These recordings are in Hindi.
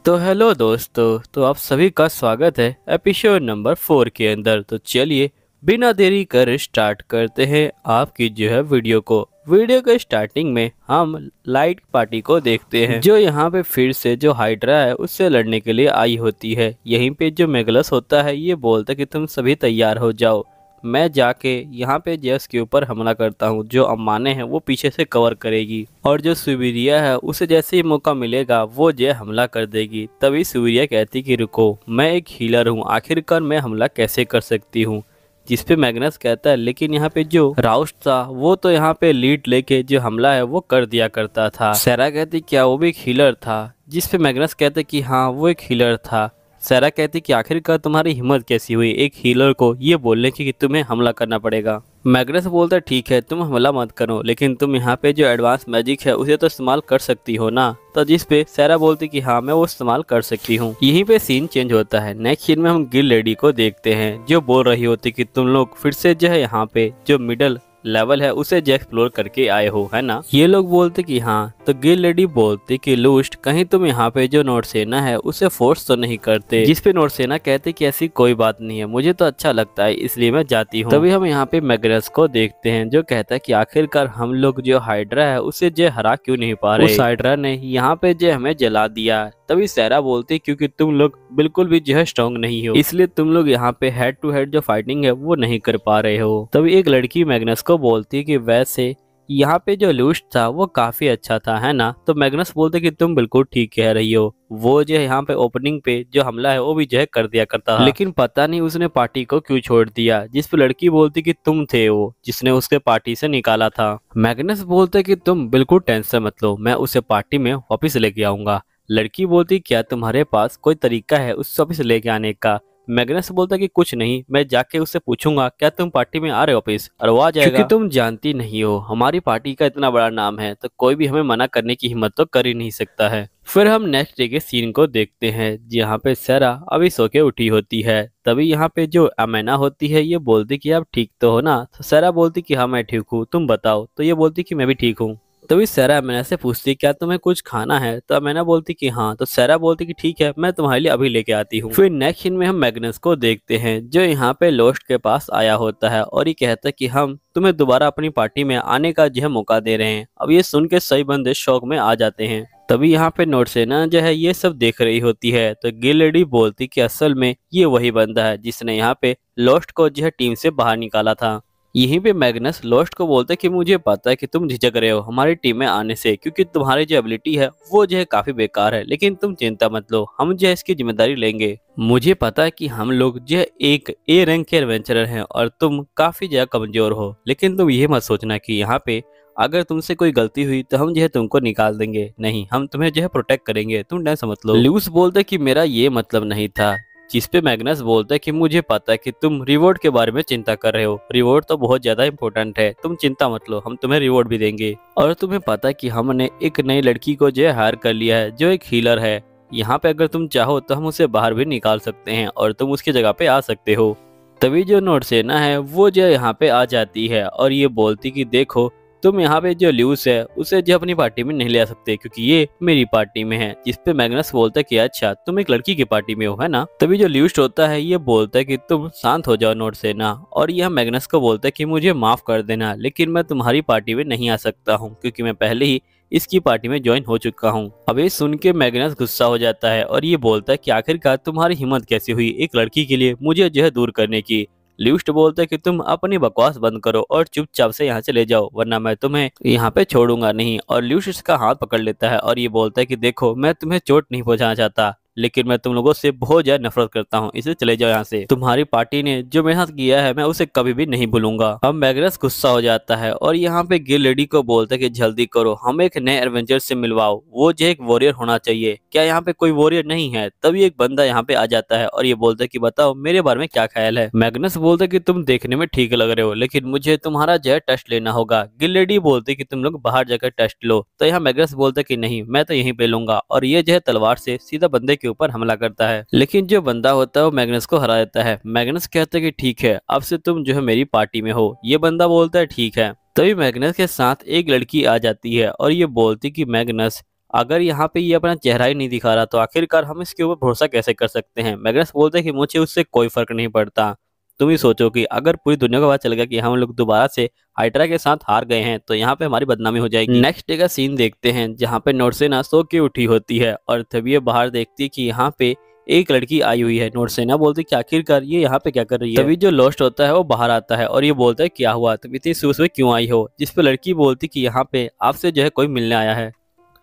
तो हेलो दोस्तों, तो आप सभी का स्वागत है एपिसोड नंबर 4 के अंदर। तो चलिए बिना देरी कर स्टार्ट करते हैं आपकी जो है वीडियो के स्टार्टिंग में हम लाइट पार्टी को देखते हैं, जो यहाँ पे फिर से जो हाइड्रा है उससे लड़ने के लिए आई होती है। यहीं पे जो मेगलस होता है ये बोलता है कि तुम सभी तैयार हो जाओ, मैं जाके यहाँ पे जेस के ऊपर हमला करता हूँ। जो अम्माने हैं वो पीछे से कवर करेगी और जो सुवीरिया है उसे जैसे ही मौका मिलेगा वो जे हमला कर देगी। तभी सुवीरिया कहती कि रुको, मैं एक हीलर हूँ, आखिरकार मैं हमला कैसे कर सकती हूँ। जिस पे मैग्नस कहता है लेकिन यहाँ पे जो राउस्ट था वो तो यहाँ पे लीड लेके जो हमला है वो कर दिया करता था। सैरा कहती क्या वो भी एक हीलर था? जिस पे मैग्नस कहते कि हाँ वो एक हीलर था। सैरा कहती कि आखिरकार तुम्हारी हिम्मत कैसी हुई एक हीलर को ये बोलने की कि तुम्हें हमला करना पड़ेगा। मैग्नस बोलता ठीक है तुम हमला मत करो, लेकिन तुम यहाँ पे जो एडवांस मैजिक है उसे तो इस्तेमाल कर सकती हो ना। तो जिस पे सैरा बोलती कि हाँ मैं वो इस्तेमाल कर सकती हूँ। यहीं पे सीन चेंज होता है। नेक्स्ट सीन में हम गिल लेडी को देखते हैं जो बोल रही होती कि तुम लोग फिर से जो है यहाँ पे जो मिडल लेवल है उसे जो एक्सप्लोर करके आए हो, है ना। ये लोग बोलते कि हाँ। तो गिल लेडी बोलती कि लूस्ट कहीं तुम यहाँ पे जो नोटसेना है उसे फोर्स तो नहीं करते। जिस पे नोटसेना कहते कि ऐसी कोई बात नहीं है, मुझे तो अच्छा लगता है इसलिए मैं जाती हूँ। तभी हम यहाँ पे मैग्नस को देखते हैं जो कहता है कि आखिरकार हम लोग जो हाइड्रा है उसे जो हरा क्यों नहीं पा रहे। उस हाइड्रा ने यहाँ पे जो हमें जला दिया। तभी सैरा बोलती क्योंकि तुम लोग बिल्कुल भी जो है स्ट्रॉन्ग नहीं हो, इसलिए तुम लोग यहाँ पे हेड टू हेड जो फाइटिंग है वो नहीं कर पा रहे हो। तभी एक लड़की मैग्नस को बोलती कि वैसे यहाँ पे जो लूस्ट था वो काफी अच्छा था, है ना। तो मैग्नस बोलते कि तुम बिल्कुल ठीक कह रही हो, वो जो यहाँ पे ओपनिंग पे जो हमला है वो भी जो है कर दिया करता था, लेकिन पता नहीं उसने पार्टी को क्यों छोड़ दिया। जिस पे लड़की बोलती कि तुम थे वो जिसने उसके पार्टी से निकाला था। मैग्नस बोलते कि तुम बिल्कुल टेंशन मत लो, मैं उसे पार्टी में वापिस लेके आऊंगा। लड़की बोलती क्या तुम्हारे पास कोई तरीका है उस वापिस लेके आने का? मैग्नस बोलता कि कुछ नहीं, मैं जाके उससे पूछूंगा क्या तुम पार्टी में आ रहे हो वापिस, और वो आ जाएगा। क्योंकि तुम जानती नहीं हो हमारी पार्टी का इतना बड़ा नाम है तो कोई भी हमें मना करने की हिम्मत तो कर ही नहीं सकता है। फिर हम नेक्स्ट डे के सीन को देखते हैं जहाँ पे सैरा अभी सो के उठी होती है। तभी यहाँ पे जो अमेना होती है ये बोलती कि आप ठीक तो हो ना। तो सैरा बोलती कि हाँ मैं ठीक हूँ, तुम बताओ। तो ये बोलती कि मैं भी ठीक हूँ। तभी सैरा अमेना से पूछती क्या तुम्हें कुछ खाना है? तो अमेना बोलती कि हाँ। तो सैरा बोलती कि ठीक है मैं तुम्हारे लिए अभी लेके आती हूँ। फिर नेक्स्ट सीन में हम मैग्नस को देखते हैं जो यहाँ पे लोस्ट के पास आया होता है और ये कहता है कि हम तुम्हें दोबारा अपनी पार्टी में आने का जो है मौका दे रहे हैं। अब ये सुन के सही बंदे शौक में आ जाते हैं। तभी यहाँ पे नोटसेना जो है ये सब देख रही होती है। तो गिल लेडी बोलती कि असल में ये वही बंदा है जिसने यहाँ पे लोस्ट को जो है टीम से बाहर निकाला था। यहीं पे मैग्नस लोस्ट को बोलता है कि मुझे पता है कि तुम झिझक रहे हो हमारी टीम में आने से, क्योंकि तुम्हारी जो एबिलिटी है वो जो है काफी बेकार है, लेकिन तुम चिंता मत लो, हम जो है इसकी जिम्मेदारी लेंगे। मुझे पता है कि हम लोग जो है एक ए रैंक के एडवेंचरर हैं और तुम काफी ज्यादा कमजोर हो, लेकिन तुम ये मत सोचना कि यहाँ पे अगर तुमसे कोई गलती हुई तो हम जो है तुमको निकाल देंगे। नहीं, हम तुम्हें जो है प्रोटेक्ट करेंगे, तुम टेंशन मत लो। ल्यूस बोलता है कि मेरा ये मतलब नहीं था। जिस पे मैग्नस बोलता है कि मुझे पता है कि तुम रिवॉर्ड के बारे में चिंता कर रहे हो, रिवॉर्ड तो बहुत ज्यादा इंपॉर्टेंट है, तुम चिंता मत लो, हम तुम्हें रिवॉर्ड भी देंगे। और तुम्हें पता है कि हमने एक नई लड़की को जो है हायर कर लिया है जो एक हीलर है। यहाँ पे अगर तुम चाहो तो हम उसे बाहर भी निकाल सकते हैं और तुम उसकी जगह पे आ सकते हो। तभी जो नोटसेना है वो जो यहाँ पे आ जाती है और ये बोलती कि देखो तुम यहाँ पे जो ल्यूस है उसे जो अपनी पार्टी में नहीं ले आ सकते क्योंकि ये मेरी पार्टी में है। जिस पे मैग्नस बोलता है कि अच्छा तुम एक लड़की की पार्टी में हो, है ना। तभी जो ल्यूस्ट होता है ये बोलता है कि तुम शांत हो जाओ नोटसेना, और यह मैग्नस को बोलता है कि मुझे माफ कर देना लेकिन मैं तुम्हारी पार्टी में नहीं आ सकता हूँ क्योंकि मैं पहले ही इसकी पार्टी में ज्वाइन हो चुका हूँ। अब ये सुन के मैग्नस गुस्सा हो जाता है और ये बोलता है कि आखिरकार तुम्हारी हिम्मत कैसे हुई एक लड़की के लिए मुझे जो है दूर करने की। ल्यूस्ट बोलता है कि तुम अपनी बकवास बंद करो और चुपचाप से यहाँ चले जाओ वरना मैं तुम्हें यहाँ पे छोड़ूंगा नहीं। और ल्यूस्ट इसका हाथ पकड़ लेता है और ये बोलता है कि देखो मैं तुम्हें चोट नहीं पहुंचाना चाहता, लेकिन मैं तुम लोगों से बहुत ज्यादा नफरत करता हूँ, इसलिए चले जाओ यहाँ से। तुम्हारी पार्टी ने जो मेरे साथ किया है मैं उसे कभी भी नहीं भूलूंगा। अब मैग्नस गुस्सा हो जाता है और यहाँ पे गिल लेडी को बोलता है कि जल्दी करो, हम एक नए एडवेंचर से मिलवाओ, वो जो एक वॉरियर होना चाहिए। क्या यहाँ पे कोई वॉरियर नहीं है? तभी एक बंदा यहाँ पे आ जाता है और ये बोलता है कि बताओ मेरे बारे में क्या ख्याल है। मैग्नस बोलता है कि तुम देखने में ठीक लग रहे हो लेकिन मुझे तुम्हारा जो है टेस्ट लेना होगा। गिल लेडी बोलती है कि तुम लोग बाहर जाकर टेस्ट लो। तो यहाँ मैग्नस बोलता है कि नहीं, मैं तो यहीं पे लूंगा, और ये जो है तलवार से सीधा बंदे के ऊपर हमला करता है। लेकिन जो बंदा होता है वो मैग्नस को हरा देता है। मैग्नस कहता है कि ठीक है अब से तुम जो है मेरी पार्टी में हो। ये बंदा बोलता है ठीक है। तभी मैग्नस के साथ एक लड़की आ जाती है और ये बोलती कि मैग्नस अगर यहाँ पे ये अपना चेहरा ही नहीं दिखा रहा तो आखिरकार हम इसके ऊपर भरोसा कैसे कर सकते हैं। मैग्नस बोलते हैं कि मुझे उससे कोई फर्क नहीं पड़ता। तुम ही सोचो कि अगर पूरी दुनिया को पता चल गया कि हम लोग दोबारा से हाइड्रा के साथ हार गए हैं तो यहाँ पे हमारी बदनामी हो जाएगी। नेक्स्ट डे का सीन देखते हैं जहाँ पे नोरसेना सो के उठी होती है और तभी ये बाहर देखती है कि यहाँ पे एक लड़की आई हुई है। नोरसेना बोलती है कि आखिरकार ये यहाँ पे क्या कर रही है। तभी जो लोस्ट होता है वो बाहर आता है और ये बोलता है क्या हुआ, तुम इतनी सुबह क्यों आई हो। जिस पे लड़की बोलती कि यहाँ पे आपसे जो है कोई मिलने आया है।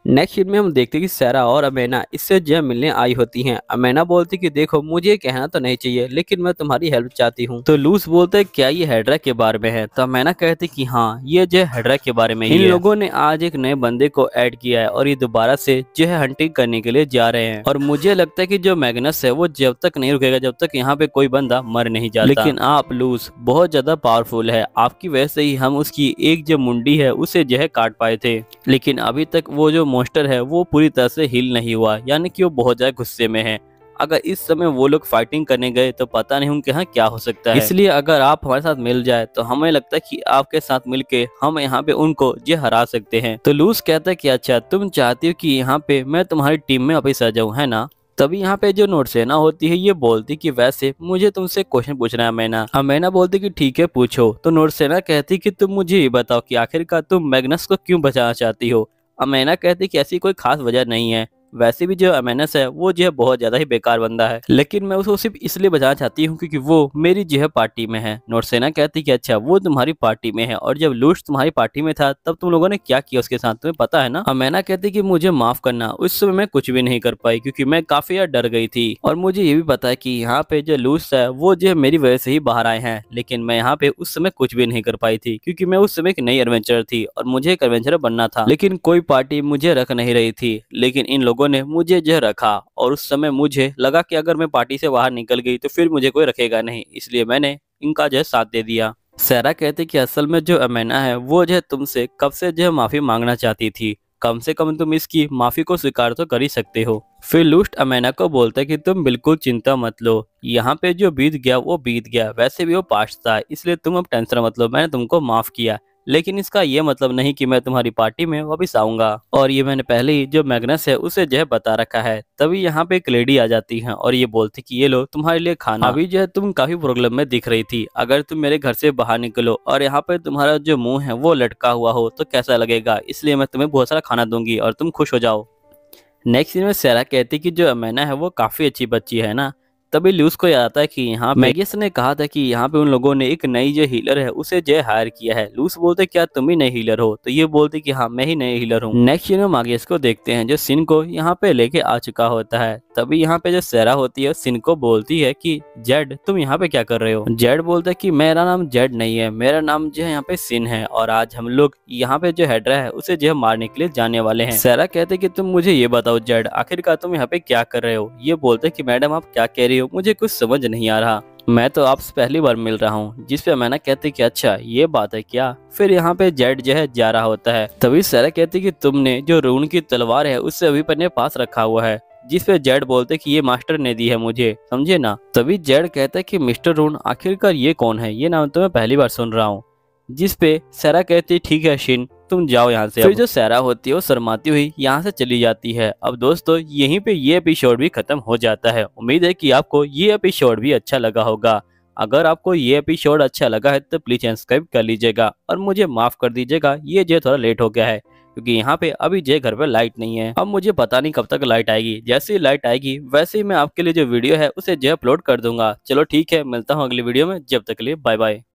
नेक्स्ट सीन में हम देखते हैं कि सारा और अमेना इससे जो है मिलने आई होती हैं। अमेना बोलती कि देखो मुझे कहना तो नहीं चाहिए लेकिन मैं तुम्हारी हेल्प चाहती हूँ। तो लूस बोलते है क्या ये हाइड्रा के बारे में है। तो अमेना कहती कि हाँ ये जो है हाइड्रा के बारे में ही है। इन लोगों ने आज एक नए बंदे को ऐड किया है और ये दोबारा से जो है हंटिंग करने के लिए जा रहे हैं। और मुझे लगता है कि जो मैग्नस है वो जब तक नहीं रुकेगा जब तक यहाँ पे कोई बंदा मर नहीं जाता। लेकिन आप लूस बहुत ज्यादा पावरफुल है, आपकी वजह से ही हम उसकी एक जो मुंडी है उसे जो है काट पाए थे। लेकिन अभी तक वो जो मॉन्स्टर है वो पूरी तरह से हील नहीं हुआ, यानी कि वो बहुत ज्यादा गुस्से में है। अगर इस समय वो लोग फाइटिंग करने गए तो पता नहीं उनके यहाँ क्या हो सकता है। इसलिए अगर आप हमारे साथ मिल जाए तो हमें लगता है कि आपके साथ मिलके हम यहाँ पे उनको जो हरा सकते हैं। तो लूस कहता है कि अच्छा तुम चाहती हो कि यहाँ पे मैं तुम्हारी टीम में वापिस आ जाऊँ, है ना। तभी यहाँ पे जो नोरसेना होती है ये बोलती कि वैसे मुझे तुमसे क्वेश्चन पूछना है अमेना। अमेना बोलती कि ठीक है पूछो। तो नोरसेना कहती कि तुम मुझे ये बताओ कि आखिरकार तुम मैग्नस को क्यों बचाना चाहती हो। अमेना कहती कि ऐसी कोई खास वजह नहीं है, वैसे भी जो अमेनस है वो जो है बहुत ज्यादा ही बेकार बंदा है, लेकिन मैं उसको सिर्फ इसलिए बचाना चाहती हूँ क्योंकि वो मेरी जो है पार्टी में है। नोरसेना कहती कि अच्छा वो तुम्हारी पार्टी में है और जब लूश तुम्हारी पार्टी में था तब तुम लोगों ने क्या किया उसके साथ तुम्हें पता है ना। अमेना कहती कि मुझे माफ करना, उस समय मैं कुछ भी नहीं कर पाई क्योंकि मैं काफी ज्यादा डर गई थी और मुझे ये भी पता है कि यहाँ पे जो लूस है वो जो है मेरी वजह से ही बाहर आए हैं, लेकिन मैं यहाँ पे उस समय कुछ भी नहीं कर पाई थी क्योंकि मैं उस समय एक नई एडवेंचर थी और मुझे एक एडवेंचर बनना था, लेकिन कोई पार्टी मुझे रख नहीं रही थी। लेकिन इन लोगों ने मुझे जो रखा और उस समय मुझे लगा कि अगर मैं पार्टी से बाहर निकल गई तो फिर मुझे कोई रखेगा नहीं, इसलिए मैंने इनका जो है साथ दे दिया। सारा कहते कि असल में जो अमेना है वो जो है तुमसे कब से जो है माफी मांगना चाहती थी, कम से कम तुम इसकी माफी को स्वीकार तो कर ही सकते हो। फिर लूस्ट अमेना को बोलता है कि तुम बिल्कुल चिंता मत लो, यहाँ पे जो बीत गया वो बीत गया, वैसे भी वो पास्ट था इसलिए तुम अब टेंशन मत लो, मैंने तुमको माफ किया, लेकिन इसका ये मतलब नहीं कि मैं तुम्हारी पार्टी में वापस आऊंगा। और ये मैंने पहले ही जो मैग्नस है उसे जो है बता रखा है। तभी यहाँ पे एक लेडी आ जाती है और ये बोलती कि ये लो तुम्हारे लिए खाना। अभी जो है तुम काफी प्रॉब्लम में दिख रही थी, अगर तुम मेरे घर से बाहर निकलो और यहाँ पे तुम्हारा जो मुंह है वो लटका हुआ हो तो कैसा लगेगा, इसलिए मैं तुम्हें बहुत सारा खाना दूंगी और तुम खुश हो जाओ। नेक्स्ट सीन में सारा कहती कि जो अमेना है वो काफी अच्छी बच्ची है ना। तभी लूस को याद आता है कि यहाँ मैगिस ने कहा था कि यहाँ पे उन लोगों ने एक नई जो हीलर है उसे जो हायर किया है। लूस बोलते क्या तुम ही नई हीलर हो, तो ये बोलते कि हाँ मैं ही नई हीलर हूँ। नेक्स्ट सीन में मैगिस को देखते हैं जो सिन को यहाँ पे लेके आ चुका होता है। तभी यहाँ पे जो सारा होती है सिन को बोलती है कि जेड तुम यहाँ पे क्या कर रहे हो। जेड बोलता है कि मेरा नाम जेड नहीं है, मेरा नाम जो है यहाँ पे सिन है और आज हम लोग यहाँ पे जो हाइड्रा है उसे जो है मारने के लिए जाने वाले हैं। सारा कहते कि तुम मुझे ये बताओ जेड आखिरकार तुम यहाँ पे क्या कर रहे हो। ये बोलते कि मैडम आप क्या कह रही हो, मुझे कुछ समझ नहीं आ रहा, मैं तो आपसे पहली बार मिल रहा हूँ। जिस पे अमेना कहती कि अच्छा ये बात है क्या। फिर यहाँ पे जेड जो है जा रहा होता है। तभी सारा कहती कि तुमने जो रून की तलवार है उससे अभी अपने पास रखा हुआ है। जिस पे जेड बोलते कि ये मास्टर ने दी है मुझे, समझे ना। तभी जेड कहता है कि मिस्टर रून आखिरकार ये कौन है, ये नाम तो मैं पहली बार सुन रहा हूँ। जिस पे सारा कहती ठीक है शिन तुम जाओ यहाँ से। फिर जो सारा होती है वो शर्माती हुई यहाँ से चली जाती है। अब दोस्तों यहीं पे ये एपिसोड भी खत्म हो जाता है। उम्मीद है कि आपको ये एपिसोड भी अच्छा लगा होगा। अगर आपको ये एपिसोड अच्छा लगा है तो प्लीज सब्सक्राइब कर लीजिएगा और मुझे माफ कर दीजिएगा, ये जो थोड़ा लेट हो गया है क्योंकि यहाँ पे अभी जे घर पे लाइट नहीं है। अब मुझे पता नहीं कब तक लाइट आएगी, जैसे ही लाइट आएगी वैसे ही मैं आपके लिए जो वीडियो है उसे जो अपलोड कर दूंगा। चलो ठीक है, मिलता हूँ अगली वीडियो में, जब तक के लिए बाय बाय।